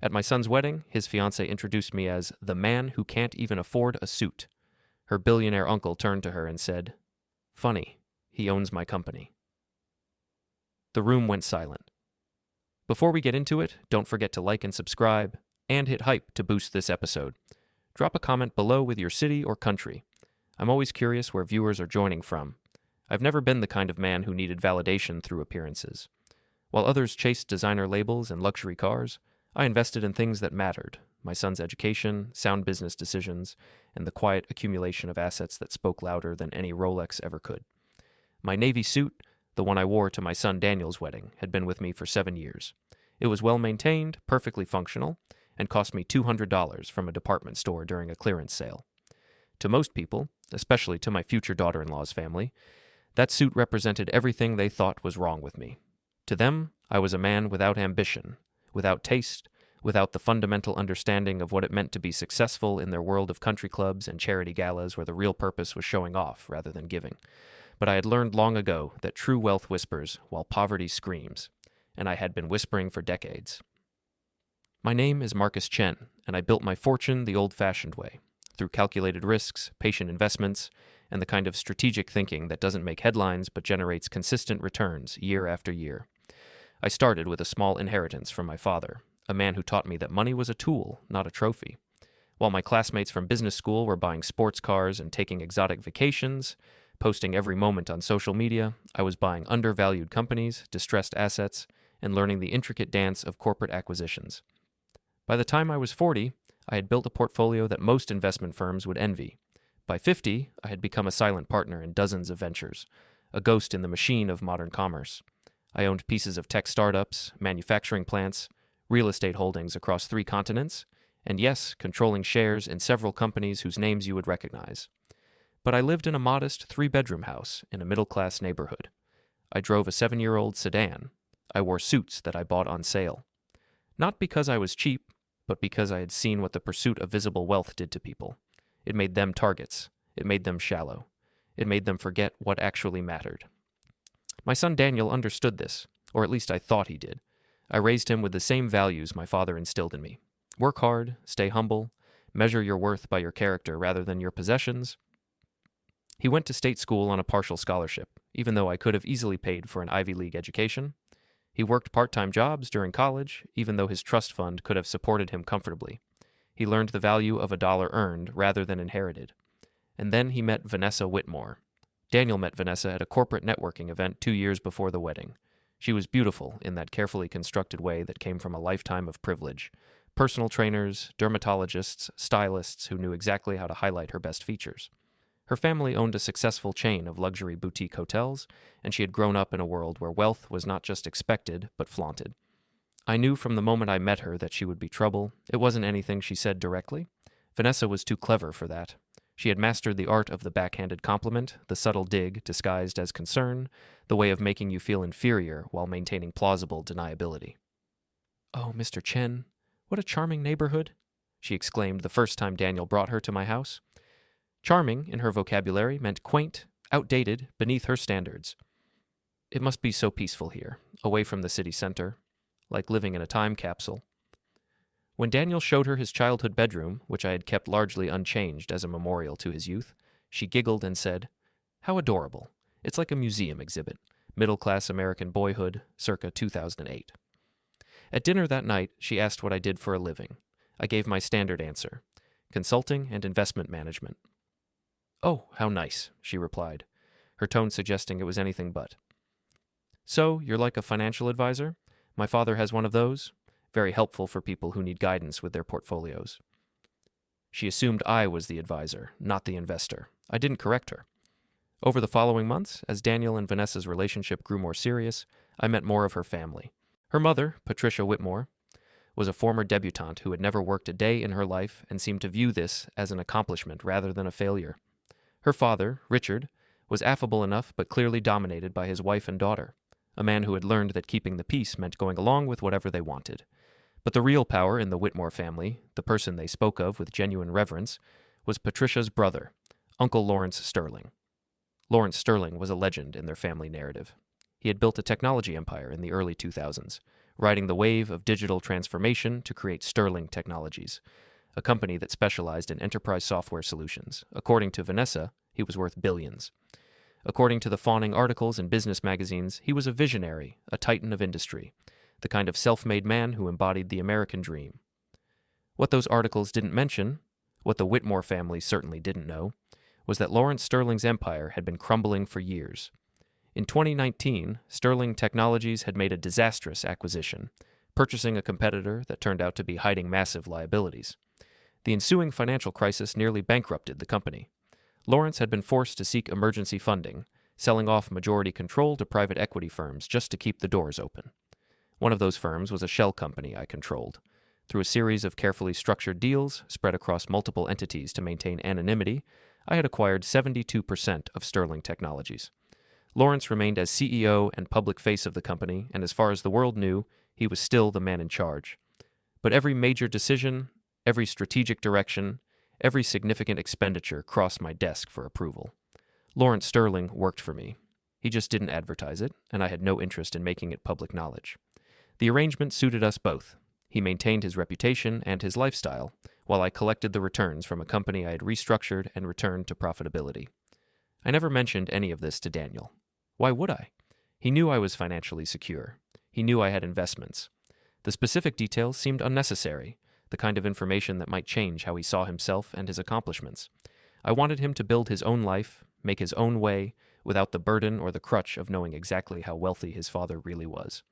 At my son's wedding, his fiancée introduced me as the man who can't even afford a suit. Her billionaire uncle turned to her and said, "Funny, he owns my company." The room went silent. Before we get into it, don't forget to like and subscribe, and hit hype to boost this episode. Drop a comment below with your city or country. I'm always curious where viewers are joining from. I've never been the kind of man who needed validation through appearances. While others chased designer labels and luxury cars, I invested in things that mattered: my son's education, sound business decisions, and the quiet accumulation of assets that spoke louder than any Rolex ever could. My navy suit, the one I wore to my son Daniel's wedding, had been with me for 7 years. It was well maintained, perfectly functional, and cost me $200 from a department store during a clearance sale. To most people, especially to my future daughter-in-law's family, that suit represented everything they thought was wrong with me. To them, I was a man without ambition, without taste, without the fundamental understanding of what it meant to be successful in their world of country clubs and charity galas where the real purpose was showing off rather than giving. But I had learned long ago that true wealth whispers while poverty screams, and I had been whispering for decades. My name is Marcus Chen, and I built my fortune the old-fashioned way, through calculated risks, patient investments, and the kind of strategic thinking that doesn't make headlines but generates consistent returns year after year. I started with a small inheritance from my father, a man who taught me that money was a tool, not a trophy. While my classmates from business school were buying sports cars and taking exotic vacations, posting every moment on social media, I was buying undervalued companies, distressed assets, and learning the intricate dance of corporate acquisitions. By the time I was 40, I had built a portfolio that most investment firms would envy. By 50, I had become a silent partner in dozens of ventures, a ghost in the machine of modern commerce. I owned pieces of tech startups, manufacturing plants, real estate holdings across 3 continents, and yes, controlling shares in several companies whose names you would recognize. But I lived in a modest 3-bedroom house in a middle-class neighborhood. I drove a 7-year-old sedan. I wore suits that I bought on sale. Not because I was cheap, but because I had seen what the pursuit of visible wealth did to people. It made them targets. It made them shallow. It made them forget what actually mattered. My son Daniel understood this, or at least I thought he did. I raised him with the same values my father instilled in me. Work hard, stay humble, measure your worth by your character rather than your possessions. He went to state school on a partial scholarship, even though I could have easily paid for an Ivy League education. He worked part-time jobs during college, even though his trust fund could have supported him comfortably. He learned the value of a dollar earned rather than inherited. And then he met Vanessa Whitmore. Daniel met Vanessa at a corporate networking event 2 years before the wedding. She was beautiful in that carefully constructed way that came from a lifetime of privilege. Personal trainers, dermatologists, stylists who knew exactly how to highlight her best features. Her family owned a successful chain of luxury boutique hotels, and she had grown up in a world where wealth was not just expected, but flaunted. I knew from the moment I met her that she would be trouble. It wasn't anything she said directly. Vanessa was too clever for that. She had mastered the art of the backhanded compliment, the subtle dig disguised as concern, the way of making you feel inferior while maintaining plausible deniability. "Oh, Mr. Chen, what a charming neighborhood," she exclaimed the first time Daniel brought her to my house. Charming, in her vocabulary, meant quaint, outdated, beneath her standards. It must be so peaceful here, away from the city center, like living in a time capsule. When Daniel showed her his childhood bedroom, which I had kept largely unchanged as a memorial to his youth, she giggled and said, "How adorable. It's like a museum exhibit. Middle-class American boyhood, circa 2008. At dinner that night, she asked what I did for a living. I gave my standard answer: consulting and investment management. "Oh, how nice," she replied, her tone suggesting it was anything but. "So, you're like a financial advisor? My father has one of those. Very helpful for people who need guidance with their portfolios." She assumed I was the advisor, not the investor. I didn't correct her. Over the following months, as Daniel and Vanessa's relationship grew more serious, I met more of her family. Her mother, Patricia Whitmore, was a former debutante who had never worked a day in her life and seemed to view this as an accomplishment rather than a failure. Her father, Richard, was affable enough but clearly dominated by his wife and daughter, a man who had learned that keeping the peace meant going along with whatever they wanted. But the real power in the Whitmore family, the person they spoke of with genuine reverence, was Patricia's brother, Uncle Lawrence Sterling. Lawrence Sterling was a legend in their family narrative. He had built a technology empire in the early 2000s, riding the wave of digital transformation to create Sterling Technologies, a company that specialized in enterprise software solutions. According to Vanessa, he was worth billions. According to the fawning articles in business magazines, he was a visionary, a titan of industry, the kind of self-made man who embodied the American dream. What those articles didn't mention, what the Whitmore family certainly didn't know, was that Lawrence Sterling's empire had been crumbling for years. In 2019, Sterling Technologies had made a disastrous acquisition, purchasing a competitor that turned out to be hiding massive liabilities. The ensuing financial crisis nearly bankrupted the company. Lawrence had been forced to seek emergency funding, selling off majority control to private equity firms just to keep the doors open. One of those firms was a shell company I controlled. Through a series of carefully structured deals spread across multiple entities to maintain anonymity, I had acquired 72% of Sterling Technologies. Lawrence remained as CEO and public face of the company, and as far as the world knew, he was still the man in charge. But every major decision, every strategic direction, every significant expenditure crossed my desk for approval. Lawrence Sterling worked for me. He just didn't advertise it, and I had no interest in making it public knowledge. The arrangement suited us both. He maintained his reputation and his lifestyle, while I collected the returns from a company I had restructured and returned to profitability. I never mentioned any of this to Daniel. Why would I? He knew I was financially secure. He knew I had investments. The specific details seemed unnecessary, the kind of information that might change how he saw himself and his accomplishments. I wanted him to build his own life, make his own way, without the burden or the crutch of knowing exactly how wealthy his father really was.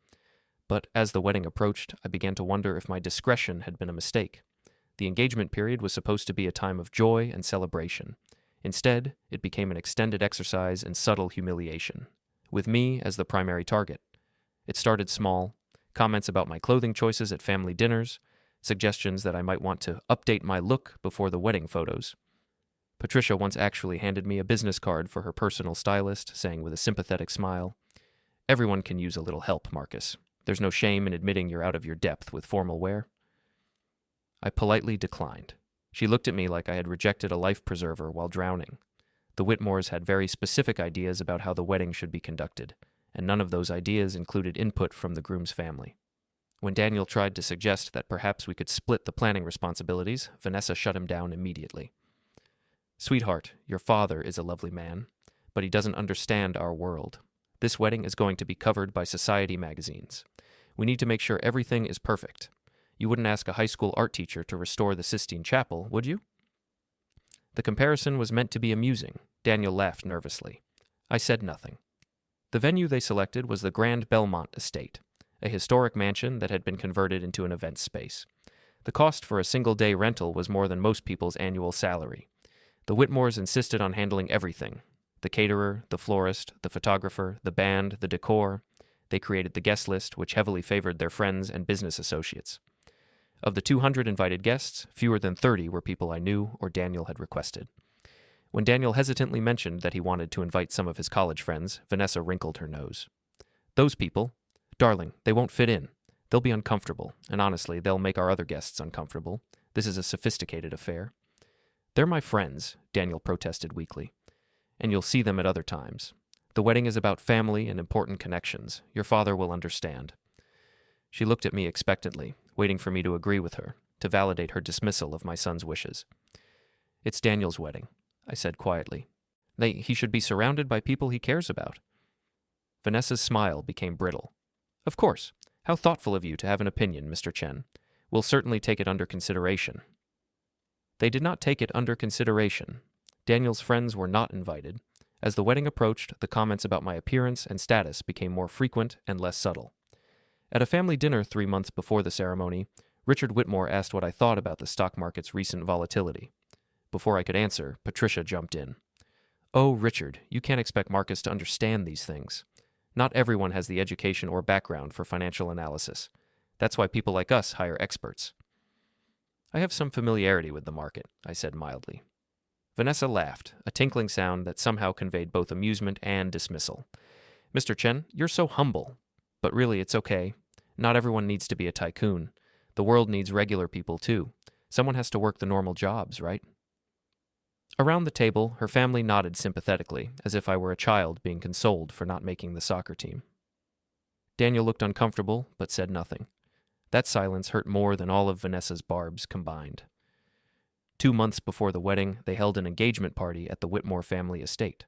But as the wedding approached, I began to wonder if my discretion had been a mistake. The engagement period was supposed to be a time of joy and celebration. Instead, it became an extended exercise in subtle humiliation, with me as the primary target. It started small, comments about my clothing choices at family dinners, suggestions that I might want to update my look before the wedding photos. Patricia once actually handed me a business card for her personal stylist, saying with a sympathetic smile, "Everyone can use a little help, Marcus. There's no shame in admitting you're out of your depth with formal wear." I politely declined. She looked at me like I had rejected a life preserver while drowning. The Whitmores had very specific ideas about how the wedding should be conducted, and none of those ideas included input from the groom's family. When Daniel tried to suggest that perhaps we could split the planning responsibilities, Vanessa shut him down immediately. "Sweetheart, your father is a lovely man, but he doesn't understand our world. This wedding is going to be covered by society magazines. We need to make sure everything is perfect. You wouldn't ask a high school art teacher to restore the Sistine Chapel, would you?" The comparison was meant to be amusing. Daniel laughed nervously. I said nothing. The venue they selected was the Grand Belmont Estate, a historic mansion that had been converted into an event space. The cost for a single-day rental was more than most people's annual salary. The Whitmores insisted on handling everything: the caterer, the florist, the photographer, the band, the decor. They created the guest list, which heavily favored their friends and business associates. Of the 200 invited guests, fewer than 30 were people I knew or Daniel had requested. When Daniel hesitantly mentioned that he wanted to invite some of his college friends, Vanessa wrinkled her nose. "Those people? Darling, they won't fit in. They'll be uncomfortable, and honestly, they'll make our other guests uncomfortable. This is a sophisticated affair." "They're my friends," Daniel protested weakly. "And you'll see them at other times. The wedding is about family and important connections. Your father will understand." She looked at me expectantly, waiting for me to agree with her, to validate her dismissal of my son's wishes. "It's Daniel's wedding," I said quietly. He should be surrounded by people he cares about." Vanessa's smile became brittle. "Of course. How thoughtful of you to have an opinion, Mr. Chen. We'll certainly take it under consideration." They did not take it under consideration. Daniel's friends were not invited. As the wedding approached, the comments about my appearance and status became more frequent and less subtle. At a family dinner 3 months before the ceremony, Richard Whitmore asked what I thought about the stock market's recent volatility. Before I could answer, Patricia jumped in. "Oh, Richard, you can't expect Marcus to understand these things. Not everyone has the education or background for financial analysis. That's why people like us hire experts." "I have some familiarity with the market," I said mildly. Vanessa laughed, a tinkling sound that somehow conveyed both amusement and dismissal. "Mr. Chen, you're so humble. But really, it's okay. Not everyone needs to be a tycoon. The world needs regular people, too. Someone has to work the normal jobs, right?" Around the table, her family nodded sympathetically, as if I were a child being consoled for not making the soccer team. Daniel looked uncomfortable, but said nothing. That silence hurt more than all of Vanessa's barbs combined. 2 months before the wedding, they held an engagement party at the Whitmore family estate.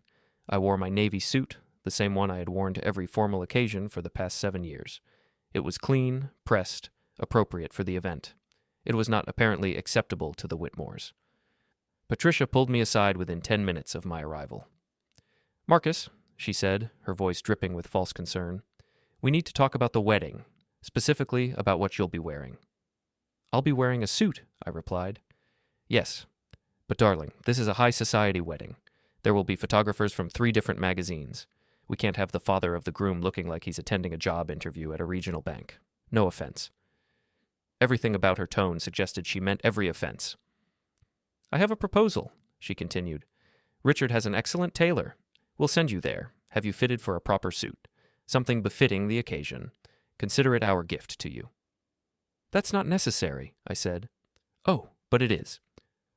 I wore my navy suit, the same one I had worn to every formal occasion for the past 7 years. It was clean, pressed, appropriate for the event. It was not apparently acceptable to the Whitmores. Patricia pulled me aside within 10 minutes of my arrival. "Marcus," she said, her voice dripping with false concern, "we need to talk about the wedding, specifically about what you'll be wearing." "I'll be wearing a suit," I replied. "Yes, but darling, this is a high society wedding. There will be photographers from 3 different magazines. We can't have the father of the groom looking like he's attending a job interview at a regional bank. No offense." Everything about her tone suggested she meant every offense. "I have a proposal," she continued. "Richard has an excellent tailor. We'll send you there, have you fitted for a proper suit, something befitting the occasion. Consider it our gift to you." "That's not necessary," I said. "Oh, but it is."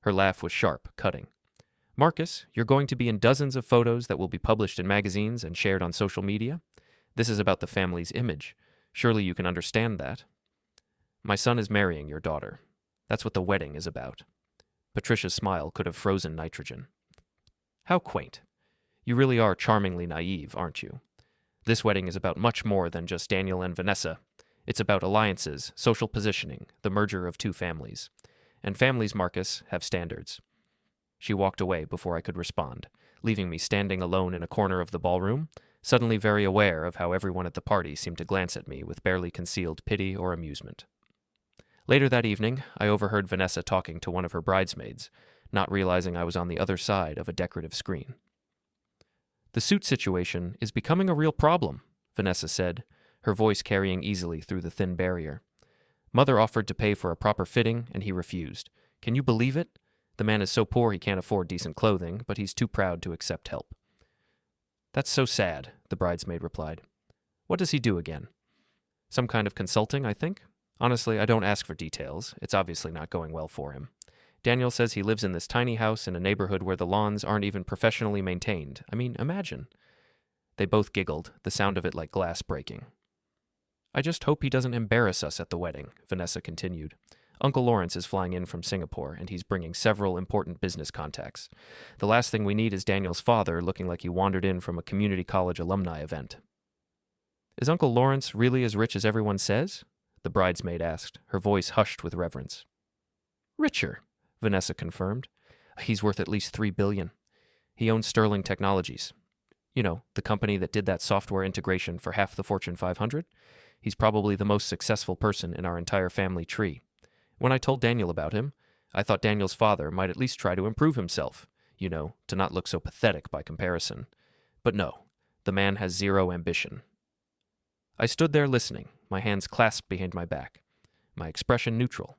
Her laugh was sharp, cutting. "Marcus, you're going to be in dozens of photos that will be published in magazines and shared on social media. This is about the family's image. Surely you can understand that." "My son is marrying your daughter. That's what the wedding is about." Patricia's smile could have frozen nitrogen. "How quaint. You really are charmingly naive, aren't you? This wedding is about much more than just Daniel and Vanessa. It's about alliances, social positioning, the merger of 2 families. And families, Marcus, have standards." She walked away before I could respond, leaving me standing alone in a corner of the ballroom, suddenly very aware of how everyone at the party seemed to glance at me with barely concealed pity or amusement. Later that evening, I overheard Vanessa talking to one of her bridesmaids, not realizing I was on the other side of a decorative screen. "The suit situation is becoming a real problem," Vanessa said, her voice carrying easily through the thin barrier. "Mother offered to pay for a proper fitting, and he refused. Can you believe it? The man is so poor he can't afford decent clothing, but he's too proud to accept help." "That's so sad," the bridesmaid replied. "What does he do again?" "Some kind of consulting, I think. Honestly, I don't ask for details. It's obviously not going well for him. Daniel says he lives in this tiny house in a neighborhood where the lawns aren't even professionally maintained. I mean, imagine." They both giggled, the sound of it like glass breaking. "I just hope he doesn't embarrass us at the wedding," Vanessa continued. "Uncle Lawrence is flying in from Singapore, and he's bringing several important business contacts. The last thing we need is Daniel's father looking like he wandered in from a community college alumni event." "Is Uncle Lawrence really as rich as everyone says?" the bridesmaid asked, her voice hushed with reverence. "Richer," Vanessa confirmed. "He's worth at least $3 billion. He owns Sterling Technologies. You know, the company that did that software integration for half the Fortune 500. He's probably the most successful person in our entire family tree. When I told Daniel about him, I thought Daniel's father might at least try to improve himself, to not look so pathetic by comparison. But no, the man has zero ambition." I stood there listening, my hands clasped behind my back, my expression neutral.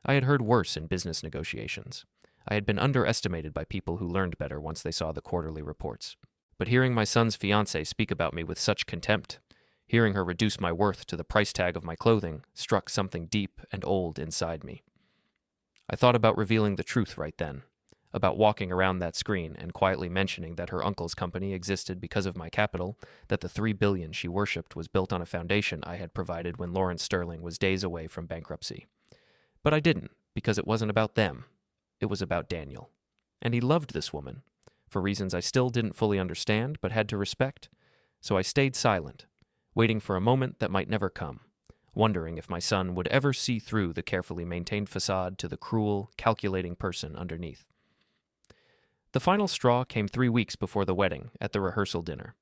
I had heard worse in business negotiations. I had been underestimated by people who learned better once they saw the quarterly reports. But hearing my son's fiancée speak about me with such contempt, hearing her reduce my worth to the price tag of my clothing, struck something deep and old inside me. I thought about revealing the truth right then, about walking around that screen and quietly mentioning that her uncle's company existed because of my capital, that the $3 billion she worshipped was built on a foundation I had provided when Lawrence Sterling was days away from bankruptcy. But I didn't, because it wasn't about them. It was about Daniel. And he loved this woman, for reasons I still didn't fully understand but had to respect. So I stayed silent, waiting for a moment that might never come, wondering if my son would ever see through the carefully maintained facade to the cruel, calculating person underneath. The final straw came 3 weeks before the wedding, at the rehearsal dinner.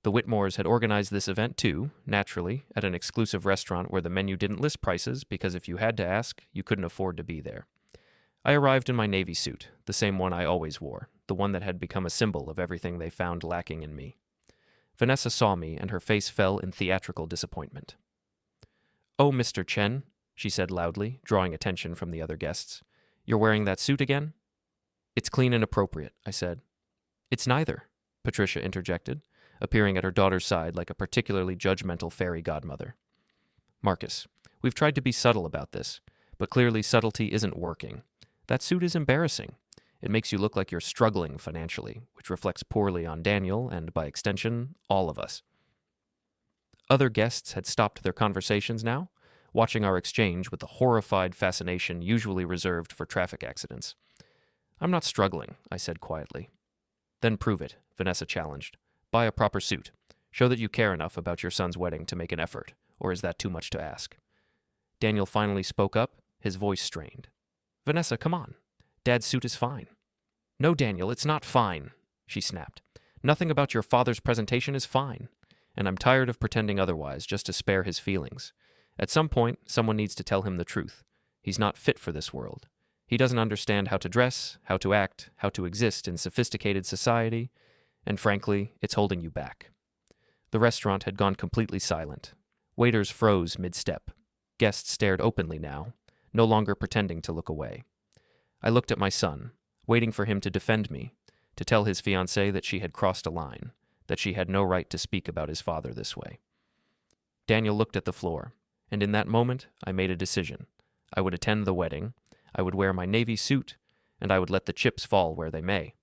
The Whitmores had organized this event too, naturally, at an exclusive restaurant where the menu didn't list prices because if you had to ask, you couldn't afford to be there. I arrived in my navy suit, the same one I always wore, the one that had become a symbol of everything they found lacking in me. Vanessa saw me, and her face fell in theatrical disappointment. "Oh, Mr. Chen," she said loudly, drawing attention from the other guests. "You're wearing that suit again?" "It's clean and appropriate," I said. "It's neither," Patricia interjected, appearing at her daughter's side like a particularly judgmental fairy godmother. "Marcus, we've tried to be subtle about this, but clearly subtlety isn't working. That suit is embarrassing. It makes you look like you're struggling financially, which reflects poorly on Daniel and, by extension, all of us." Other guests had stopped their conversations now, watching our exchange with the horrified fascination usually reserved for traffic accidents. "I'm not struggling," I said quietly. "Then prove it," Vanessa challenged. "Buy a proper suit. Show that you care enough about your son's wedding to make an effort, or is that too much to ask?" Daniel finally spoke up, his voice strained. "Vanessa, come on. Dad's suit is fine." "No, Daniel, it's not fine," she snapped. "Nothing about your father's presentation is fine, and I'm tired of pretending otherwise just to spare his feelings. At some point, someone needs to tell him the truth. He's not fit for this world. He doesn't understand how to dress, how to act, how to exist in sophisticated society, and frankly, it's holding you back." The restaurant had gone completely silent. Waiters froze mid-step. Guests stared openly now, no longer pretending to look away. I looked at my son, waiting for him to defend me, to tell his fiancée that she had crossed a line, that she had no right to speak about his father this way. Daniel looked at the floor, and in that moment I made a decision. I would attend the wedding, I would wear my navy suit, and I would let the chips fall where they may,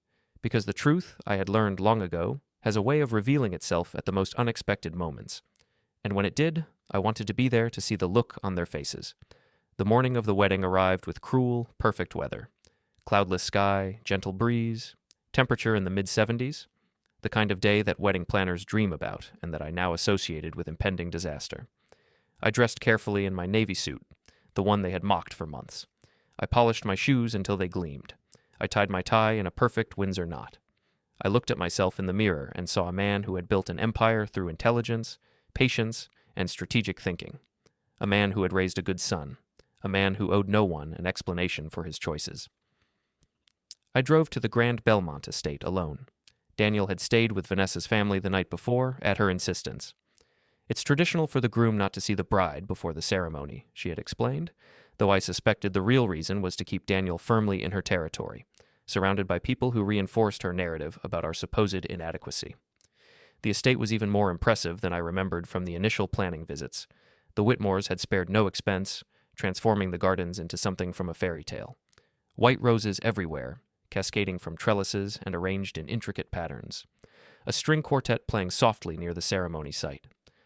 because the truth, I had learned long ago, has a way of revealing itself at the most unexpected moments. And when it did, I wanted to be there to see the look on their faces. The morning of the wedding arrived with cruel, perfect weather. Cloudless sky, gentle breeze, temperature in the mid-70s, the kind of day that wedding planners dream about and that I now associated with impending disaster. I dressed carefully in my navy suit, the one they had mocked for months. I polished my shoes until they gleamed. I tied my tie in a perfect Windsor knot. I looked at myself in the mirror and saw a man who had built an empire through intelligence, patience, and strategic thinking. A man who had raised a good son. A man who owed no one an explanation for his choices. I drove to the Grand Belmont estate alone. Daniel had stayed with Vanessa's family the night before, at her insistence. "It's traditional for the groom not to see the bride before the ceremony," she had explained, though I suspected the real reason was to keep Daniel firmly in her territory, surrounded by people who reinforced her narrative about our supposed inadequacy. The estate was even more impressive than I remembered from the initial planning visits. The Whitmores had spared no expense, transforming the gardens into something from a fairy tale. White roses everywhere, cascading from trellises and arranged in intricate patterns. A string quartet playing softly near the ceremony site.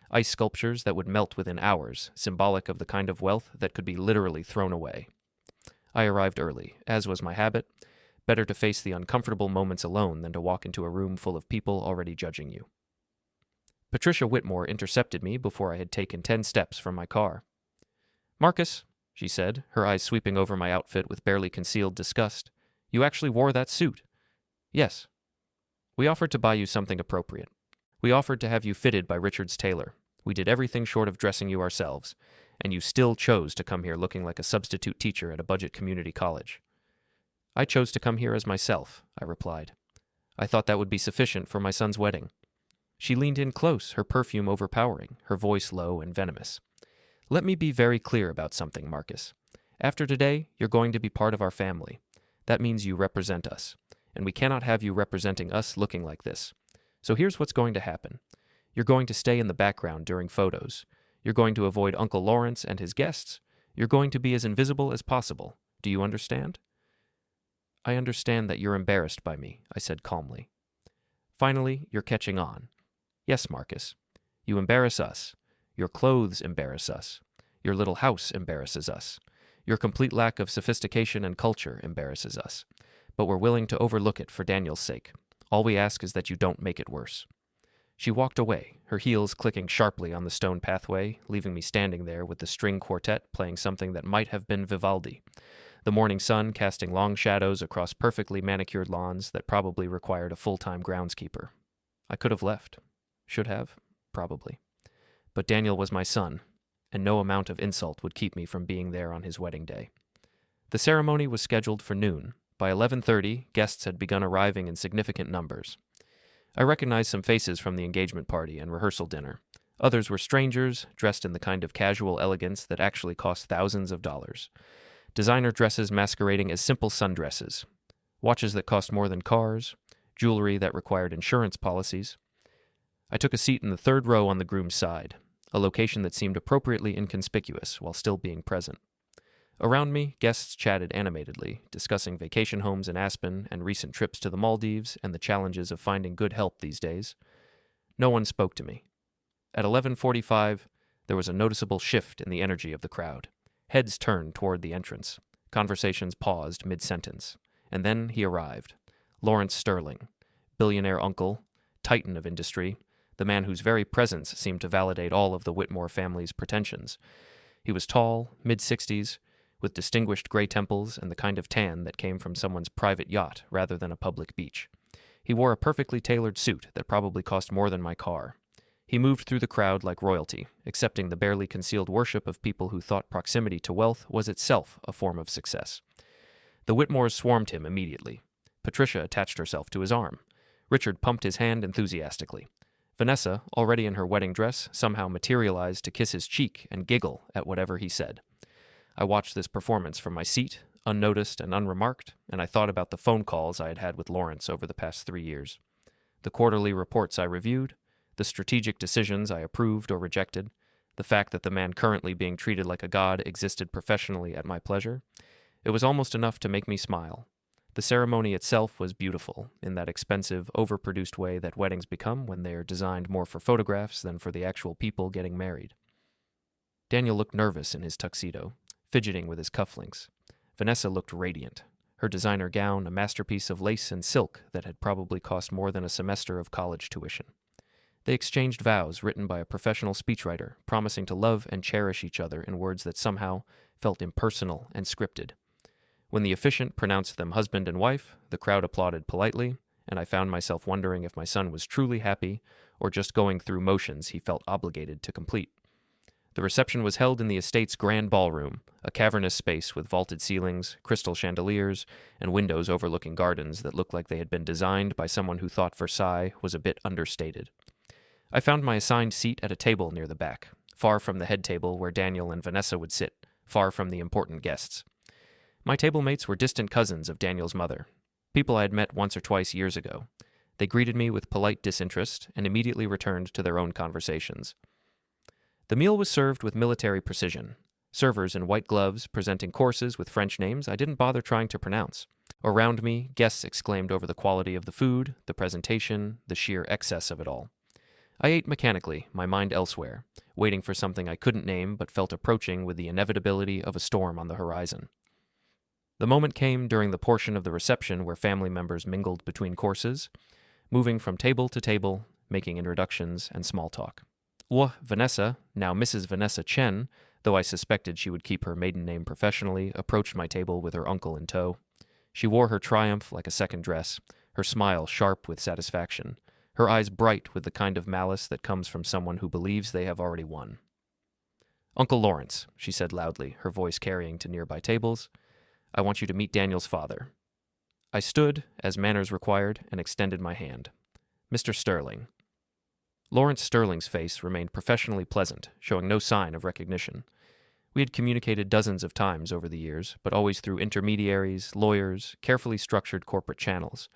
Ice sculptures that would melt within hours, symbolic of the kind of wealth that could be literally thrown away. I arrived early, as was my habit. Better to face the uncomfortable moments alone than to walk into a room full of people already judging you. Patricia Whitmore intercepted me before I had taken 10 steps from my car. "Marcus," she said, her eyes sweeping over my outfit with barely concealed disgust, "you actually wore that suit." "Yes." "We offered to buy you something appropriate. We offered to have you fitted by Richard's tailor. We did everything short of dressing you ourselves, and you still chose to come here looking like a substitute teacher at a budget community college." "I chose to come here as myself," I replied. "I thought that would be sufficient for my son's wedding." She leaned in close, her perfume overpowering, her voice low and venomous. "Let me be very clear about something, Marcus. After today, you're going to be part of our family. That means you represent us, and we cannot have you representing us looking like this. So here's what's going to happen. You're going to stay in the background during photos. You're going to avoid Uncle Lawrence and his guests. You're going to be as invisible as possible. Do you understand?" "I understand that you're embarrassed by me," I said calmly. "Finally, you're catching on. Yes, Marcus. You embarrass us. Your clothes embarrass us. Your little house embarrasses us. Your complete lack of sophistication and culture embarrasses us. But we're willing to overlook it for Daniel's sake. All we ask is that you don't make it worse." She walked away, her heels clicking sharply on the stone pathway, leaving me standing there with the string quartet playing something that might have been Vivaldi, the morning sun casting long shadows across perfectly manicured lawns that probably required a full-time groundskeeper. I could have left. Should have, probably. But Daniel was my son, and no amount of insult would keep me from being there on his wedding day. The ceremony was scheduled for noon. By 11:30, guests had begun arriving in significant numbers. I recognized some faces from the engagement party and rehearsal dinner. Others were strangers, dressed in the kind of casual elegance that actually cost thousands of dollars. Designer dresses masquerading as simple sundresses. Watches that cost more than cars. Jewelry that required insurance policies. I took a seat in the third row on the groom's side, a location that seemed appropriately inconspicuous while still being present. Around me, guests chatted animatedly, discussing vacation homes in Aspen and recent trips to the Maldives and the challenges of finding good help these days. No one spoke to me. At 11:45, there was a noticeable shift in the energy of the crowd. Heads turned toward the entrance. Conversations paused mid-sentence. And then he arrived. Lawrence Sterling, billionaire uncle, titan of industry, the man whose very presence seemed to validate all of the Whitmore family's pretensions. He was tall, mid-60s, with distinguished gray temples and the kind of tan that came from someone's private yacht rather than a public beach. He wore a perfectly tailored suit that probably cost more than my car. He moved through the crowd like royalty, accepting the barely concealed worship of people who thought proximity to wealth was itself a form of success. The Whitmores swarmed him immediately. Patricia attached herself to his arm. Richard pumped his hand enthusiastically. Vanessa, already in her wedding dress, somehow materialized to kiss his cheek and giggle at whatever he said. I watched this performance from my seat, unnoticed and unremarked, and I thought about the phone calls I had had with Lawrence over the past 3 years. The quarterly reports I reviewed, the strategic decisions I approved or rejected, the fact that the man currently being treated like a god existed professionally at my pleasure. It was almost enough to make me smile. The ceremony itself was beautiful, in that expensive, overproduced way that weddings become when they are designed more for photographs than for the actual people getting married. Daniel looked nervous in his tuxedo, fidgeting with his cufflinks. Vanessa looked radiant, her designer gown a masterpiece of lace and silk that had probably cost more than a semester of college tuition. They exchanged vows written by a professional speechwriter, promising to love and cherish each other in words that somehow felt impersonal and scripted. When the officiant pronounced them husband and wife, the crowd applauded politely, and I found myself wondering if my son was truly happy or just going through motions he felt obligated to complete. The reception was held in the estate's grand ballroom, a cavernous space with vaulted ceilings, crystal chandeliers, and windows overlooking gardens that looked like they had been designed by someone who thought Versailles was a bit understated. I found my assigned seat at a table near the back, far from the head table where Daniel and Vanessa would sit, far from the important guests. My table mates were distant cousins of Daniel's mother, people I had met once or twice years ago. They greeted me with polite disinterest and immediately returned to their own conversations. The meal was served with military precision, servers in white gloves presenting courses with French names I didn't bother trying to pronounce. Around me, guests exclaimed over the quality of the food, the presentation, the sheer excess of it all. I ate mechanically, my mind elsewhere, waiting for something I couldn't name but felt approaching with the inevitability of a storm on the horizon. The moment came during the portion of the reception where family members mingled between courses, moving from table to table, making introductions and small talk. Vanessa, now Mrs. Vanessa Chen, though I suspected she would keep her maiden name professionally, approached my table with her uncle in tow. She wore her triumph like a second dress, her smile sharp with satisfaction, her eyes bright with the kind of malice that comes from someone who believes they have already won. "Uncle Lawrence," she said loudly, her voice carrying to nearby tables, "I want you to meet Daniel's father." I stood, as manners required, and extended my hand. "Mr. Sterling." Lawrence Sterling's face remained professionally pleasant, showing no sign of recognition. We had communicated dozens of times over the years, but always through intermediaries, lawyers, carefully structured corporate channels.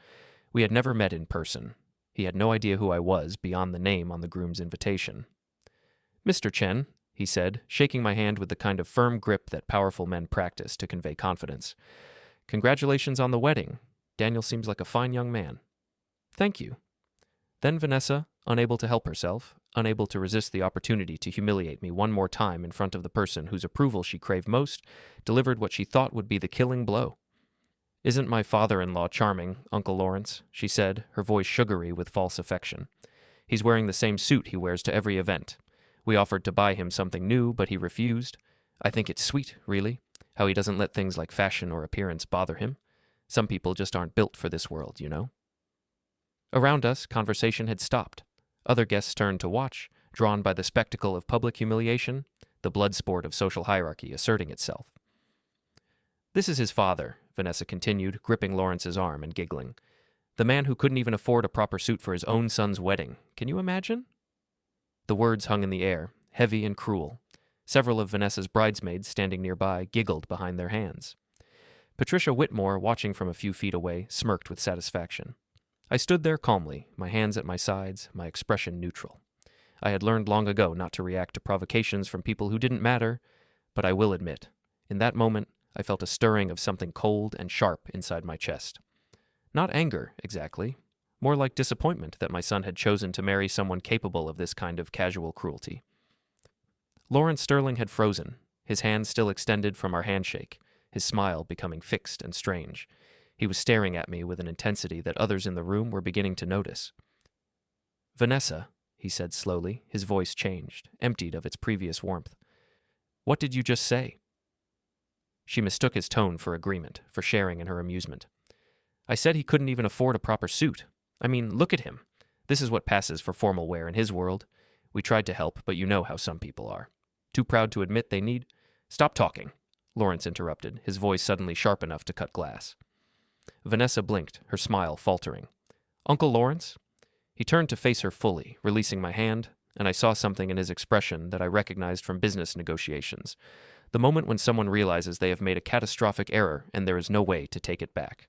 We had never met in person. He had no idea who I was beyond the name on the groom's invitation. "Mr. Chen," he said, shaking my hand with the kind of firm grip that powerful men practice to convey confidence. "Congratulations on the wedding. Daniel seems like a fine young man." "Thank you." Then Vanessa, unable to help herself, unable to resist the opportunity to humiliate me one more time in front of the person whose approval she craved most, delivered what she thought would be the killing blow. "Isn't my father-in-law charming, Uncle Lawrence?" she said, her voice sugary with false affection. "He's wearing the same suit he wears to every event. We offered to buy him something new, but he refused. I think it's sweet, really, how he doesn't let things like fashion or appearance bother him. Some people just aren't built for this world, you know." Around us, conversation had stopped. Other guests turned to watch, drawn by the spectacle of public humiliation, the blood sport of social hierarchy asserting itself. "This is his father," Vanessa continued, gripping Lawrence's arm and giggling. "The man who couldn't even afford a proper suit for his own son's wedding. Can you imagine?" The words hung in the air, heavy and cruel. Several of Vanessa's bridesmaids standing nearby giggled behind their hands. Patricia Whitmore, watching from a few feet away, smirked with satisfaction. I stood there calmly, my hands at my sides, my expression neutral. I had learned long ago not to react to provocations from people who didn't matter, but I will admit, in that moment, I felt a stirring of something cold and sharp inside my chest. Not anger, exactly. More like disappointment that my son had chosen to marry someone capable of this kind of casual cruelty. Lawrence Sterling had frozen, his hand still extended from our handshake, his smile becoming fixed and strange. He was staring at me with an intensity that others in the room were beginning to notice. "Vanessa," he said slowly, his voice changed, emptied of its previous warmth. "What did you just say?" She mistook his tone for agreement, for sharing in her amusement. "I said he couldn't even afford a proper suit. I mean, look at him. This is what passes for formal wear in his world. We tried to help, but you know how some people are. Too proud to admit they need—" "Stop talking," Lawrence interrupted, his voice suddenly sharp enough to cut glass. Vanessa blinked, her smile faltering. "Uncle Lawrence?" He turned to face her fully, releasing my hand, and I saw something in his expression that I recognized from business negotiations. The moment when someone realizes they have made a catastrophic error and there is no way to take it back.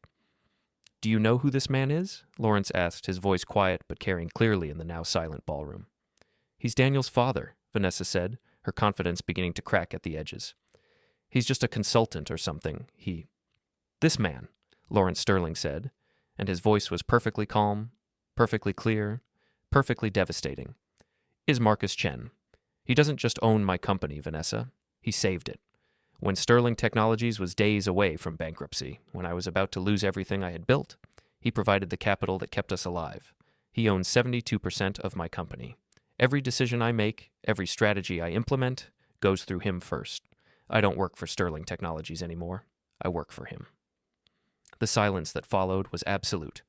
"Do you know who this man is?" Lawrence asked, his voice quiet but carrying clearly in the now silent ballroom. "He's Daniel's father," Vanessa said, her confidence beginning to crack at the edges. "He's just a consultant or something. This man," Lawrence Sterling said, and his voice was perfectly calm, perfectly clear, perfectly devastating, "is Marcus Chen. He doesn't just own my company, Vanessa. He saved it. When Sterling Technologies was days away from bankruptcy, when I was about to lose everything I had built, he provided the capital that kept us alive. He owns 72% of my company. Every decision I make, every strategy I implement, goes through him first. I don't work for Sterling Technologies anymore. I work for him." The silence that followed was absolute.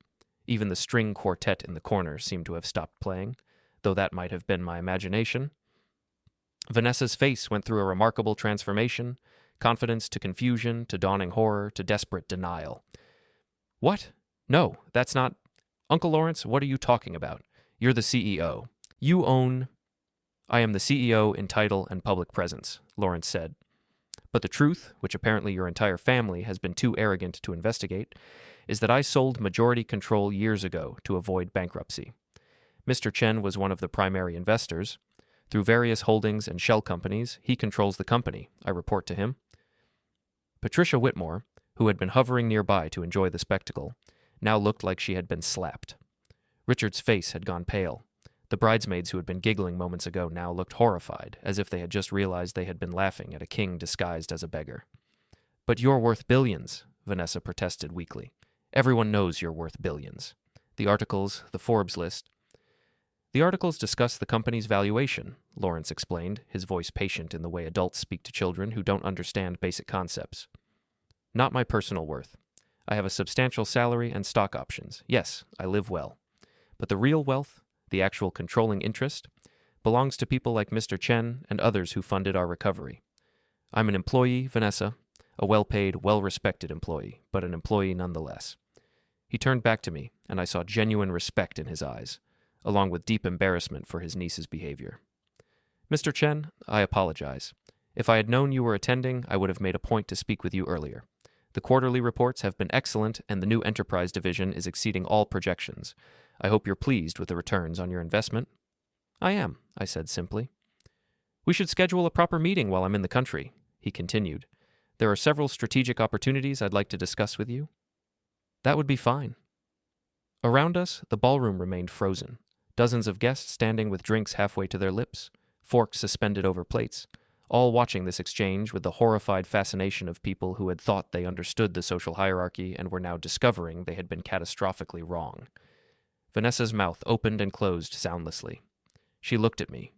Even the string quartet in the corner seemed to have stopped playing, though that might have been my imagination. Vanessa's face went through a remarkable transformation, confidence to confusion, to dawning horror, to desperate denial. "What? No, that's not— Uncle Lawrence, what are you talking about? You're the CEO. You own—" "I am the CEO in title and public presence," Lawrence said. "But the truth, which apparently your entire family has been too arrogant to investigate, is that I sold majority control years ago to avoid bankruptcy. Mr. Chen was one of the primary investors. Through various holdings and shell companies, he controls the company. I report to him." Patricia Whitmore, who had been hovering nearby to enjoy the spectacle, now looked like she had been slapped. Richard's face had gone pale. The bridesmaids who had been giggling moments ago now looked horrified, as if they had just realized they had been laughing at a king disguised as a beggar. "But you're worth billions," Vanessa protested weakly. "Everyone knows you're worth billions. The articles, the Forbes list—" "The articles discuss the company's valuation," Lawrence explained, his voice patient in the way adults speak to children who don't understand basic concepts. "Not my personal worth. I have a substantial salary and stock options. Yes, I live well. But the real wealth, the actual controlling interest, belongs to people like Mr. Chen and others who funded our recovery. I'm an employee, Vanessa, a well-paid, well-respected employee, but an employee nonetheless." He turned back to me, and I saw genuine respect in his eyes, along with deep embarrassment for his niece's behavior. "Mr. Chen, I apologize. If I had known you were attending, I would have made a point to speak with you earlier. The quarterly reports have been excellent, and the new enterprise division is exceeding all projections. I hope you're pleased with the returns on your investment." "I am," I said simply. "We should schedule a proper meeting while I'm in the country," he continued. "There are several strategic opportunities I'd like to discuss with you." "That would be fine." Around us, the ballroom remained frozen. Dozens of guests standing with drinks halfway to their lips, forks suspended over plates, all watching this exchange with the horrified fascination of people who had thought they understood the social hierarchy and were now discovering they had been catastrophically wrong. Vanessa's mouth opened and closed soundlessly. She looked at me,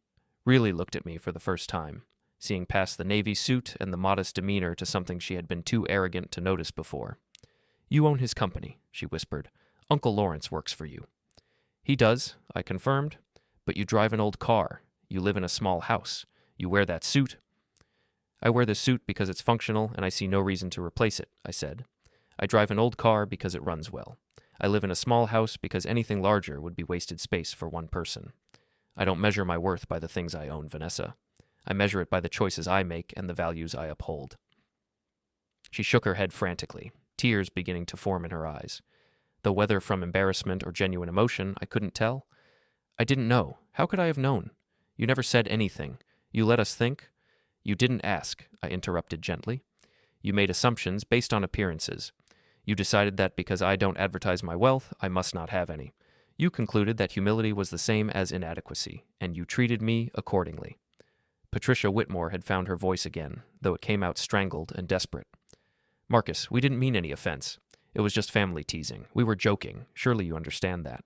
really looked at me for the first time, seeing past the navy suit and the modest demeanor to something she had been too arrogant to notice before. "You own his company," she whispered. "Uncle Lawrence works for you." "He does," I confirmed. "But you drive an old car. You live in a small house. You wear that suit." "I wear the suit because it's functional and I see no reason to replace it," I said. "I drive an old car because it runs well. I live in a small house because anything larger would be wasted space for one person. I don't measure my worth by the things I own, Vanessa. I measure it by the choices I make and the values I uphold." She shook her head frantically, tears beginning to form in her eyes. Though whether from embarrassment or genuine emotion, I couldn't tell. "I didn't know. How could I have known? You never said anything. You let us think—" "You didn't ask," I interrupted gently. "You made assumptions based on appearances. You decided that because I don't advertise my wealth, I must not have any. You concluded that humility was the same as inadequacy, and you treated me accordingly. Patricia Whitmore had found her voice again, though it came out strangled and desperate. Marcus, we didn't mean any offense. It was just family teasing. We were joking. Surely you understand that.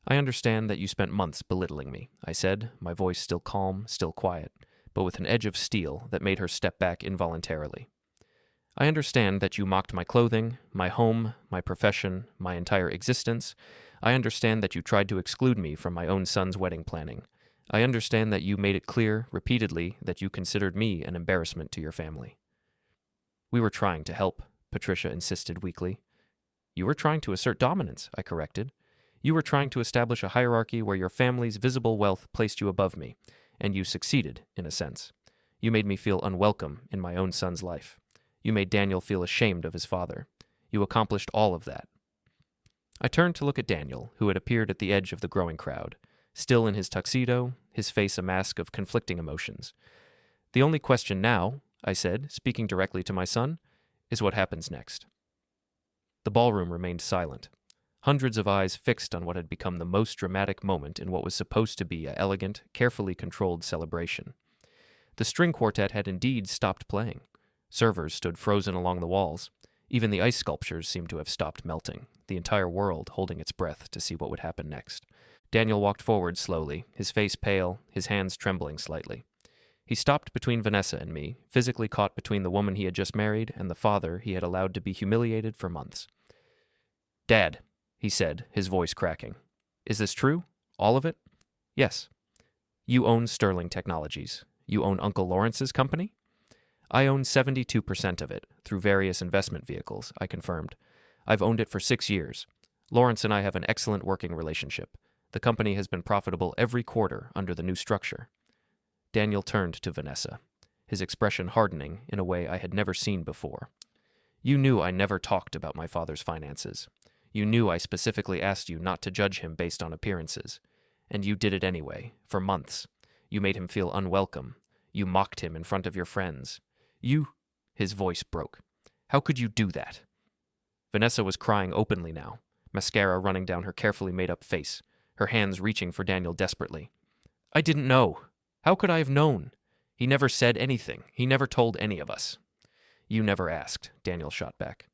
I understand that you spent months belittling me, I said, my voice still calm, still quiet, but with an edge of steel that made her step back involuntarily. I understand that you mocked my clothing, my home, my profession, my entire existence. I understand that you tried to exclude me from my own son's wedding planning. I understand that you made it clear, repeatedly, that you considered me an embarrassment to your family. We were trying to help, Patricia insisted weakly. You were trying to assert dominance, I corrected. You were trying to establish a hierarchy where your family's visible wealth placed you above me, and you succeeded, in a sense. You made me feel unwelcome in my own son's life. You made Daniel feel ashamed of his father. You accomplished all of that. I turned to look at Daniel, who had appeared at the edge of the growing crowd, still in his tuxedo, his face a mask of conflicting emotions. The only question now, I said, speaking directly to my son, is what happens next. The ballroom remained silent. Hundreds of eyes fixed on what had become the most dramatic moment in what was supposed to be an elegant, carefully controlled celebration. The string quartet had indeed stopped playing. Servers stood frozen along the walls. Even the ice sculptures seemed to have stopped melting, the entire world holding its breath to see what would happen next. Daniel walked forward slowly, his face pale, his hands trembling slightly. He stopped between Vanessa and me, physically caught between the woman he had just married and the father he had allowed to be humiliated for months. "Dad," he said, his voice cracking. "Is this true? All of it?" "Yes." "You own Sterling Technologies. You own Uncle Lawrence's company?" "I own 72% of it, through various investment vehicles," I confirmed. "I've owned it for 6 years. Lawrence and I have an excellent working relationship. The company has been profitable every quarter under the new structure." Daniel turned to Vanessa, his expression hardening in a way I had never seen before. "You knew I never talked about my father's finances. You knew I specifically asked you not to judge him based on appearances. And you did it anyway, for months. You made him feel unwelcome. You mocked him in front of your friends. His voice broke. "How could you do that?" Vanessa was crying openly now, mascara running down her carefully made-up face, her hands reaching for Daniel desperately. "I didn't know. How could I have known? He never said anything. He never told any of us." "You never asked," Daniel shot back.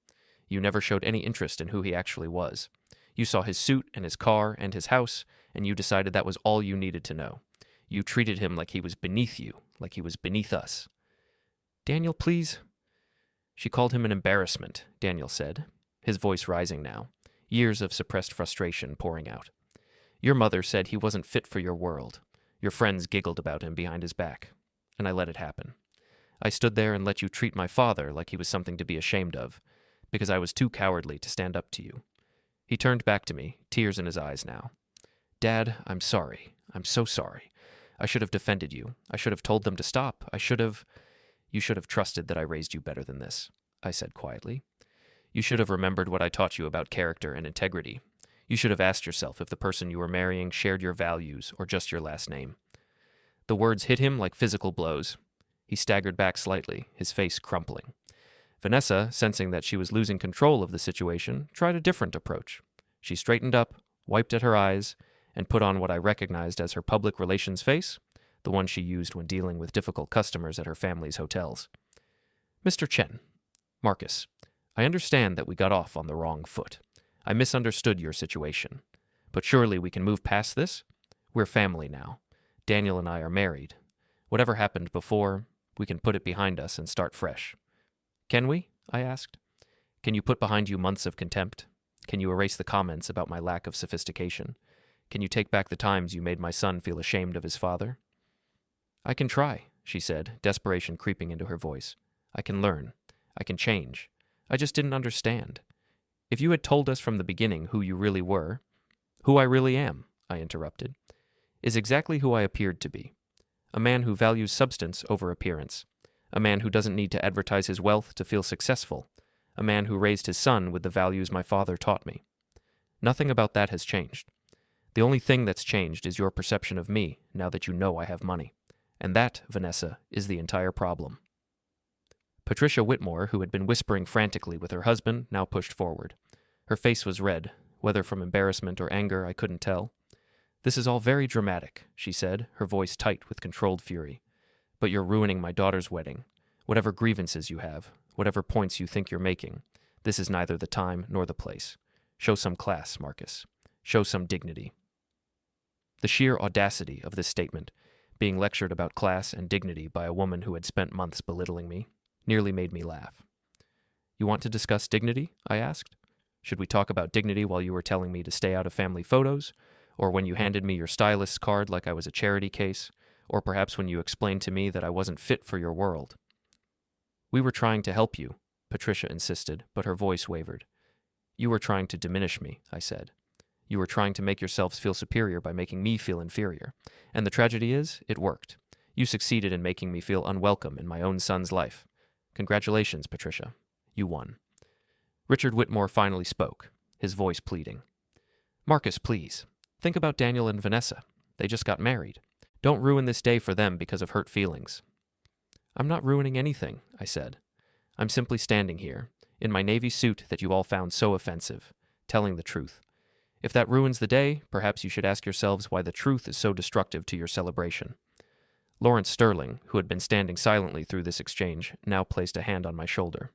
"You never showed any interest in who he actually was. You saw his suit and his car and his house, and you decided that was all you needed to know. You treated him like he was beneath you, like he was beneath us." "Daniel, please." "She called him an embarrassment," Daniel said, his voice rising now, years of suppressed frustration pouring out. "Your mother said he wasn't fit for your world. Your friends giggled about him behind his back, and I let it happen. I stood there and let you treat my father like he was something to be ashamed of, because I was too cowardly to stand up to you." He turned back to me, tears in his eyes now. "Dad, I'm sorry. I'm so sorry. I should have defended you. I should have told them to stop. You should have trusted that I raised you better than this," I said quietly. "You should have remembered what I taught you about character and integrity. You should have asked yourself if the person you were marrying shared your values or just your last name." The words hit him like physical blows. He staggered back slightly, his face crumpling. Vanessa, sensing that she was losing control of the situation, tried a different approach. She straightened up, wiped at her eyes, and put on what I recognized as her public relations face, the one she used when dealing with difficult customers at her family's hotels. "Mr. Chen, Marcus, I understand that we got off on the wrong foot. I misunderstood your situation. But surely we can move past this? We're family now. Daniel and I are married. Whatever happened before, we can put it behind us and start fresh." "Can we?" I asked. "Can you put behind you months of contempt? Can you erase the comments about my lack of sophistication? Can you take back the times you made my son feel ashamed of his father?" "I can try," she said, desperation creeping into her voice. "I can learn. I can change. I just didn't understand. If you had told us from the beginning who you really were—" "Who I really am," I interrupted, "is exactly who I appeared to be. A man who values substance over appearance. A man who doesn't need to advertise his wealth to feel successful. A man who raised his son with the values my father taught me. Nothing about that has changed. The only thing that's changed is your perception of me now that you know I have money. And that, Vanessa, is the entire problem." Patricia Whitmore, who had been whispering frantically with her husband, now pushed forward. Her face was red, whether from embarrassment or anger, I couldn't tell. "This is all very dramatic," she said, her voice tight with controlled fury. "But you're ruining my daughter's wedding. Whatever grievances you have, whatever points you think you're making, this is neither the time nor the place. Show some class, Marcus. Show some dignity." The sheer audacity of this statement, being lectured about class and dignity by a woman who had spent months belittling me, nearly made me laugh. "You want to discuss dignity?" I asked. "Should we talk about dignity while you were telling me to stay out of family photos, or when you handed me your stylist's card like I was a charity case, or perhaps when you explained to me that I wasn't fit for your world?" "We were trying to help you," Patricia insisted, but her voice wavered. "You were trying to diminish me," I said. "You were trying to make yourselves feel superior by making me feel inferior. And the tragedy is, it worked. You succeeded in making me feel unwelcome in my own son's life. Congratulations, Patricia. You won." Richard Whitmore finally spoke, his voice pleading. "Marcus, please. Think about Daniel and Vanessa. They just got married. Don't ruin this day for them because of hurt feelings." "I'm not ruining anything," I said. "I'm simply standing here, in my navy suit that you all found so offensive, telling the truth. If that ruins the day, perhaps you should ask yourselves why the truth is so destructive to your celebration." Lawrence Sterling, who had been standing silently through this exchange, now placed a hand on my shoulder.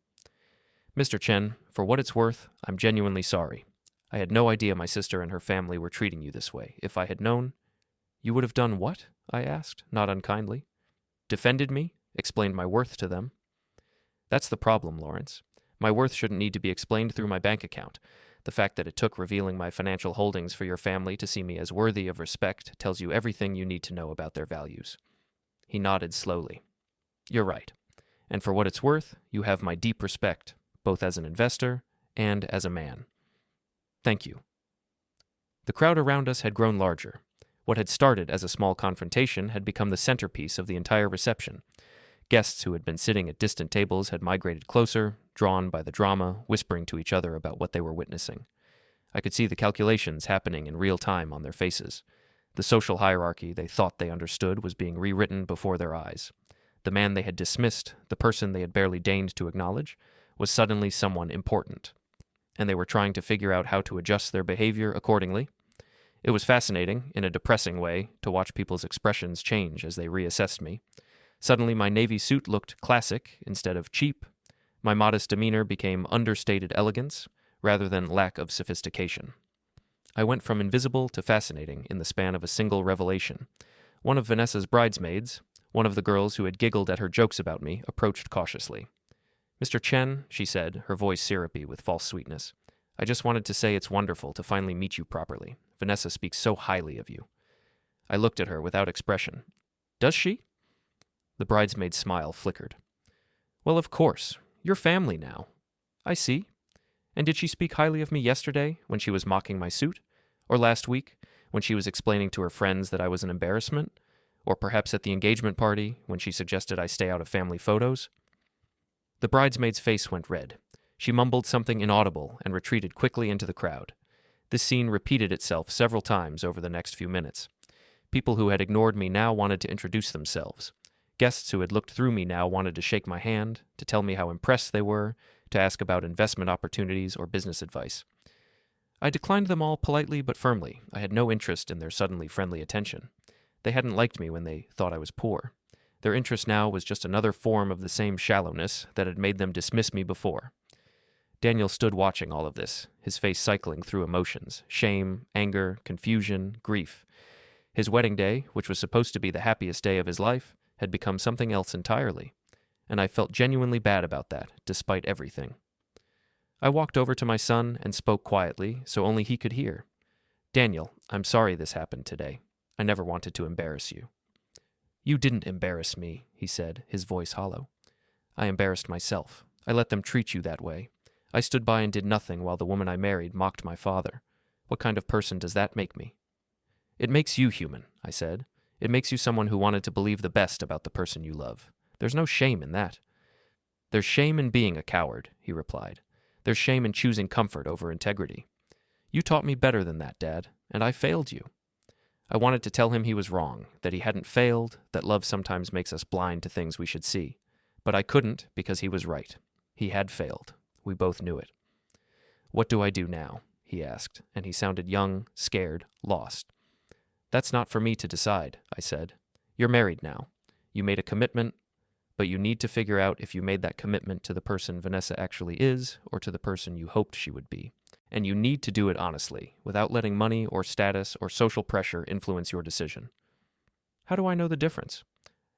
"Mr. Chen, for what it's worth, I'm genuinely sorry. I had no idea my sister and her family were treating you this way. If I had known—" "You would have done what?" I asked, not unkindly. "Defended me, explained my worth to them." "That's the problem, Lawrence. My worth shouldn't need to be explained through my bank account. The fact that it took revealing my financial holdings for your family to see me as worthy of respect tells you everything you need to know about their values." He nodded slowly. "You're right. And for what it's worth, you have my deep respect, both as an investor and as a man." "Thank you." The crowd around us had grown larger. What had started as a small confrontation had become the centerpiece of the entire reception. Guests who had been sitting at distant tables had migrated closer, drawn by the drama, whispering to each other about what they were witnessing. I could see the calculations happening in real time on their faces. The social hierarchy they thought they understood was being rewritten before their eyes. The man they had dismissed, the person they had barely deigned to acknowledge, was suddenly someone important. And they were trying to figure out how to adjust their behavior accordingly. It was fascinating, in a depressing way, to watch people's expressions change as they reassessed me. Suddenly my navy suit looked classic instead of cheap. My modest demeanor became understated elegance, rather than lack of sophistication. I went from invisible to fascinating in the span of a single revelation. One of Vanessa's bridesmaids, one of the girls who had giggled at her jokes about me, approached cautiously. "Mr. Chen," she said, her voice syrupy with false sweetness, "I just wanted to say it's wonderful to finally meet you properly. Vanessa speaks so highly of you." I looked at her without expression. "Does she?" The bridesmaid's smile flickered. "Well, of course. You're family now." "I see. And did she speak highly of me yesterday, when she was mocking my suit? Or last week, when she was explaining to her friends that I was an embarrassment? Or perhaps at the engagement party, when she suggested I stay out of family photos?" The bridesmaid's face went red. She mumbled something inaudible and retreated quickly into the crowd. This scene repeated itself several times over the next few minutes. People who had ignored me now wanted to introduce themselves. Guests who had looked through me now wanted to shake my hand, to tell me how impressed they were, to ask about investment opportunities or business advice. I declined them all politely but firmly. I had no interest in their suddenly friendly attention. They hadn't liked me when they thought I was poor. Their interest now was just another form of the same shallowness that had made them dismiss me before. Daniel stood watching all of this, his face cycling through emotions: shame, anger, confusion, grief. His wedding day, which was supposed to be the happiest day of his life, had become something else entirely, and I felt genuinely bad about that, despite everything. I walked over to my son and spoke quietly, so only he could hear. "Daniel, I'm sorry this happened today. I never wanted to embarrass you." "You didn't embarrass me," he said, his voice hollow. "I embarrassed myself. I let them treat you that way. I stood by and did nothing while the woman I married mocked my father. What kind of person does that make me?" "It makes you human," I said. "It makes you someone who wanted to believe the best about the person you love. There's no shame in that." "There's shame in being a coward," he replied. "There's shame in choosing comfort over integrity. You taught me better than that, Dad, and I failed you." I wanted to tell him he was wrong, that he hadn't failed, that love sometimes makes us blind to things we should see. But I couldn't, because he was right. He had failed. We both knew it. "What do I do now?" he asked, and he sounded young, scared, lost. That's not for me to decide, I said. You're married now. You made a commitment, but you need to figure out if you made that commitment to the person Vanessa actually is or to the person you hoped she would be. And you need to do it honestly, without letting money or status or social pressure influence your decision. How do I know the difference?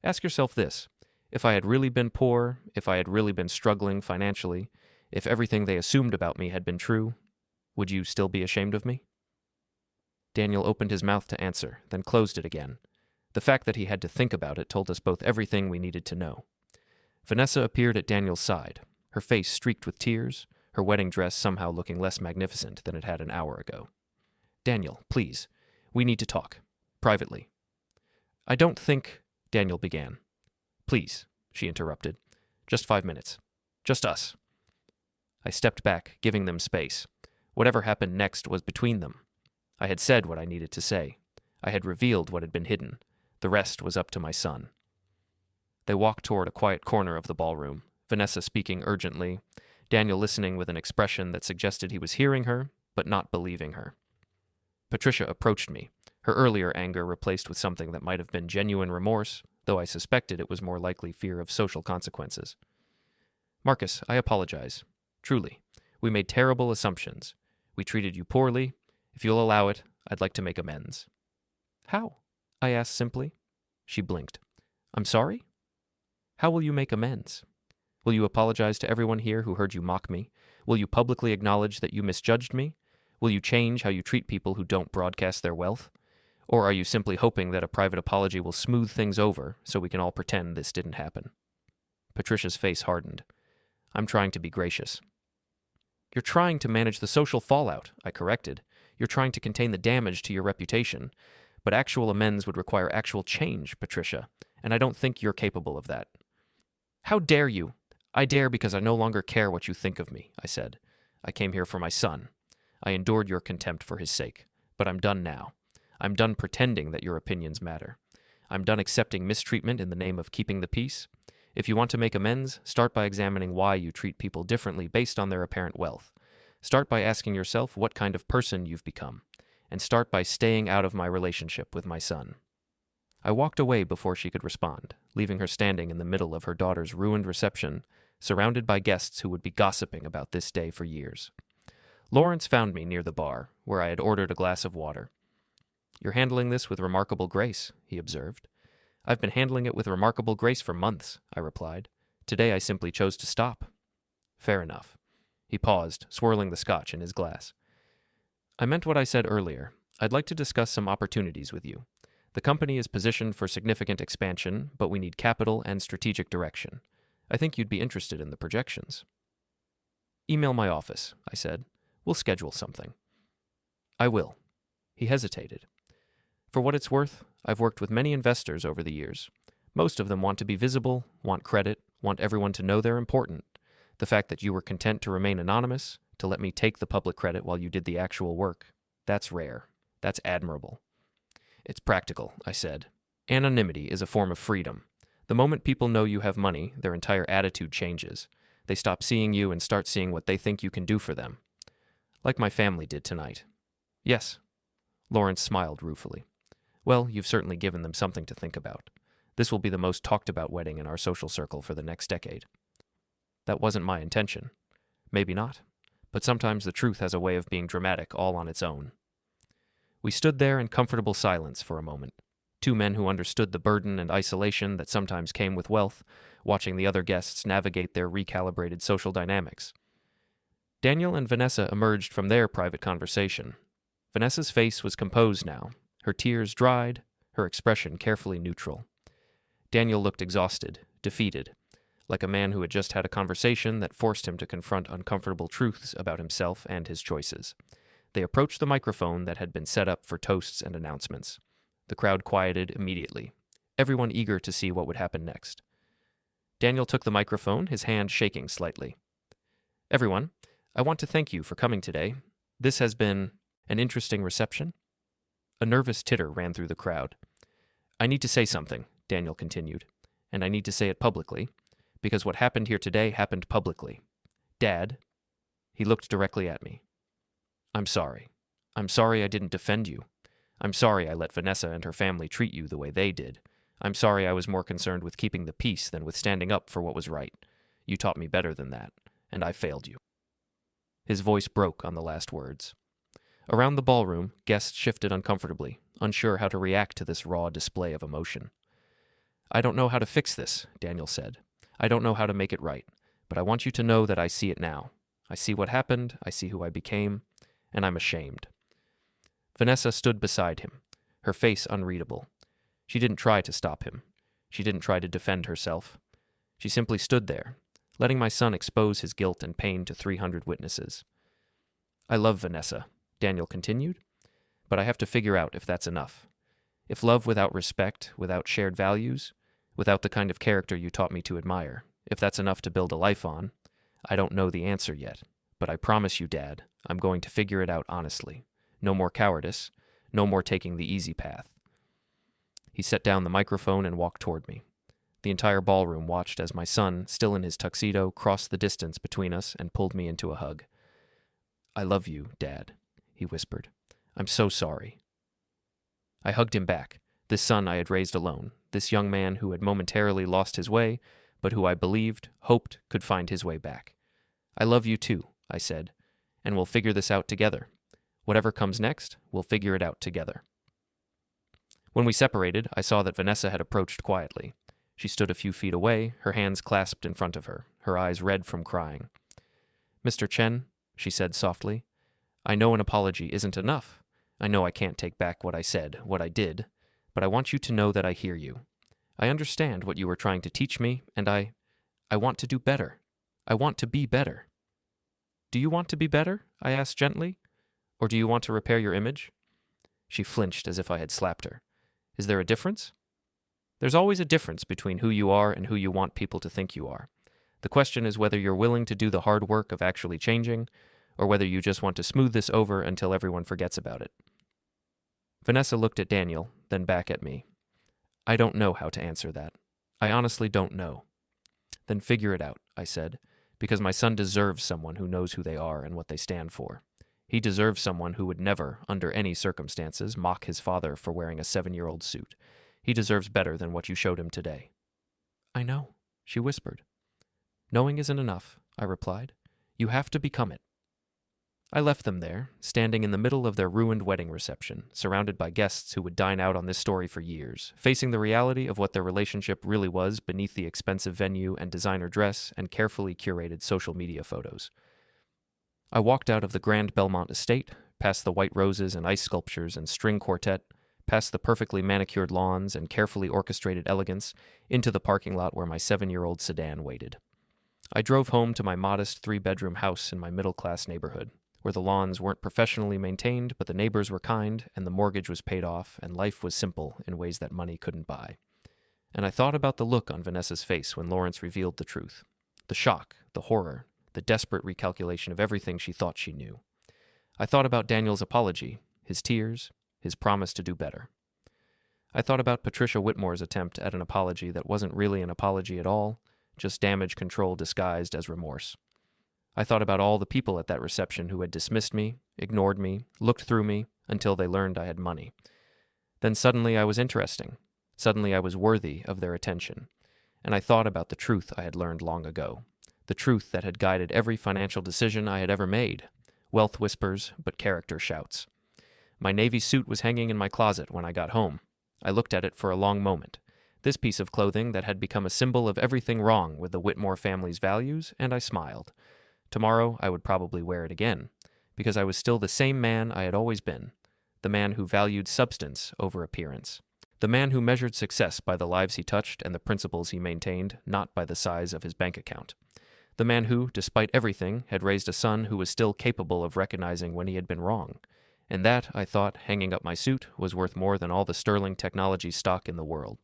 Ask yourself this. If I had really been poor, if I had really been struggling financially, if everything they assumed about me had been true, would you still be ashamed of me? Daniel opened his mouth to answer, then closed it again. The fact that he had to think about it told us both everything we needed to know. Vanessa appeared at Daniel's side, her face streaked with tears, her wedding dress somehow looking less magnificent than it had an hour ago. Daniel, please, we need to talk. Privately. I don't think, Daniel began. Please, she interrupted. Just 5 minutes. Just us. I stepped back, giving them space. Whatever happened next was between them. I had said what I needed to say. I had revealed what had been hidden. The rest was up to my son. They walked toward a quiet corner of the ballroom, Vanessa speaking urgently, Daniel listening with an expression that suggested he was hearing her, but not believing her. Patricia approached me, her earlier anger replaced with something that might have been genuine remorse, though I suspected it was more likely fear of social consequences. Marcus, I apologize. Truly. We made terrible assumptions. We treated you poorly. If you'll allow it, I'd like to make amends. How? I asked simply. She blinked. I'm sorry? How will you make amends? Will you apologize to everyone here who heard you mock me? Will you publicly acknowledge that you misjudged me? Will you change how you treat people who don't broadcast their wealth? Or are you simply hoping that a private apology will smooth things over so we can all pretend this didn't happen? Patricia's face hardened. I'm trying to be gracious. You're trying to manage the social fallout, I corrected. You're trying to contain the damage to your reputation. But actual amends would require actual change, Patricia, and I don't think you're capable of that. How dare you? I dare because I no longer care what you think of me, I said. I came here for my son. I endured your contempt for his sake, but I'm done now. I'm done pretending that your opinions matter. I'm done accepting mistreatment in the name of keeping the peace. If you want to make amends, start by examining why you treat people differently based on their apparent wealth. Start by asking yourself what kind of person you've become, and start by staying out of my relationship with my son. I walked away before she could respond, leaving her standing in the middle of her daughter's ruined reception, surrounded by guests who would be gossiping about this day for years. Lawrence found me near the bar, where I had ordered a glass of water. You're handling this with remarkable grace, he observed. I've been handling it with remarkable grace for months, I replied. Today I simply chose to stop. Fair enough. He paused, swirling the scotch in his glass. I meant what I said earlier. I'd like to discuss some opportunities with you. The company is positioned for significant expansion, but we need capital and strategic direction. I think you'd be interested in the projections. Email my office, I said. We'll schedule something. I will. He hesitated. For what it's worth, I've worked with many investors over the years. Most of them want to be visible, want credit, want everyone to know they're important. The fact that you were content to remain anonymous, to let me take the public credit while you did the actual work, that's rare. That's admirable. It's practical, I said. Anonymity is a form of freedom. The moment people know you have money, their entire attitude changes. They stop seeing you and start seeing what they think you can do for them. Like my family did tonight. Yes. Lawrence smiled ruefully. Well, you've certainly given them something to think about. This will be the most talked about wedding in our social circle for the next decade. That wasn't my intention. Maybe not. But sometimes the truth has a way of being dramatic all on its own. We stood there in comfortable silence for a moment, two men who understood the burden and isolation that sometimes came with wealth, watching the other guests navigate their recalibrated social dynamics. Daniel and Vanessa emerged from their private conversation. Vanessa's face was composed now, her tears dried, her expression carefully neutral. Daniel looked exhausted, defeated, like a man who had just had a conversation that forced him to confront uncomfortable truths about himself and his choices. They approached the microphone that had been set up for toasts and announcements. The crowd quieted immediately, everyone eager to see what would happen next. Daniel took the microphone, his hand shaking slightly. Everyone, I want to thank you for coming today. This has been an interesting reception. A nervous titter ran through the crowd. I need to say something, Daniel continued, and I need to say it publicly, because what happened here today happened publicly. Dad, he looked directly at me. I'm sorry. I'm sorry I didn't defend you. I'm sorry I let Vanessa and her family treat you the way they did. I'm sorry I was more concerned with keeping the peace than with standing up for what was right. You taught me better than that, and I failed you." His voice broke on the last words. Around the ballroom, guests shifted uncomfortably, unsure how to react to this raw display of emotion. "I don't know how to fix this," Daniel said. "I don't know how to make it right, but I want you to know that I see it now. I see what happened, I see who I became, and I'm ashamed." Vanessa stood beside him, her face unreadable. She didn't try to stop him. She didn't try to defend herself. She simply stood there, letting my son expose his guilt and pain to 300 witnesses. "I love Vanessa," Daniel continued, "but I have to figure out if that's enough. If love without respect, without shared values, without the kind of character you taught me to admire, if that's enough to build a life on, I don't know the answer yet. But I promise you, Dad, I'm going to figure it out honestly. No more cowardice, no more taking the easy path." He set down the microphone and walked toward me. The entire ballroom watched as my son, still in his tuxedo, crossed the distance between us and pulled me into a hug. "I love you, Dad," he whispered. "I'm so sorry." I hugged him back, this son I had raised alone, this young man who had momentarily lost his way, but who I believed, hoped, could find his way back. "I love you too," I said, "and we'll figure this out together. Whatever comes next, we'll figure it out together." When we separated, I saw that Vanessa had approached quietly. She stood a few feet away, her hands clasped in front of her, her eyes red from crying. "Mr. Chen," she said softly, "I know an apology isn't enough. I know I can't take back what I said, what I did, but I want you to know that I hear you. I understand what you were trying to teach me, and I want to do better. I want to be better." "Do you want to be better?" I asked gently. "Or do you want to repair your image?" She flinched as if I had slapped her. "Is there a difference?" "There's always a difference between who you are and who you want people to think you are. The question is whether you're willing to do the hard work of actually changing, or whether you just want to smooth this over until everyone forgets about it." Vanessa looked at Daniel, then back at me. "I don't know how to answer that. I honestly don't know." "Then figure it out," I said, "because my son deserves someone who knows who they are and what they stand for. He deserves someone who would never, under any circumstances, mock his father for wearing a 7-year-old suit. He deserves better than what you showed him today." "I know," she whispered. "Knowing isn't enough," I replied. "You have to become it." I left them there, standing in the middle of their ruined wedding reception, surrounded by guests who would dine out on this story for years, facing the reality of what their relationship really was beneath the expensive venue and designer dress and carefully curated social media photos. I walked out of the grand Belmont estate, past the white roses and ice sculptures and string quartet, past the perfectly manicured lawns and carefully orchestrated elegance, into the parking lot where my 7-year-old sedan waited. I drove home to my modest 3-bedroom house in my middle-class neighborhood, where the lawns weren't professionally maintained, but the neighbors were kind, and the mortgage was paid off, and life was simple in ways that money couldn't buy. And I thought about the look on Vanessa's face when Lawrence revealed the truth. The shock, the horror, the desperate recalculation of everything she thought she knew. I thought about Daniel's apology, his tears, his promise to do better. I thought about Patricia Whitmore's attempt at an apology that wasn't really an apology at all, just damage control disguised as remorse. I thought about all the people at that reception who had dismissed me, ignored me, looked through me, until they learned I had money. Then suddenly I was interesting. Suddenly I was worthy of their attention. And I thought about the truth I had learned long ago. The truth that had guided every financial decision I had ever made. Wealth whispers, but character shouts. My navy suit was hanging in my closet when I got home. I looked at it for a long moment. This piece of clothing that had become a symbol of everything wrong with the Whitmore family's values, and I smiled. Tomorrow I would probably wear it again, because I was still the same man I had always been, the man who valued substance over appearance, the man who measured success by the lives he touched and the principles he maintained, not by the size of his bank account, the man who, despite everything, had raised a son who was still capable of recognizing when he had been wrong. And that, I thought, hanging up my suit, was worth more than all the sterling technology stock in the world.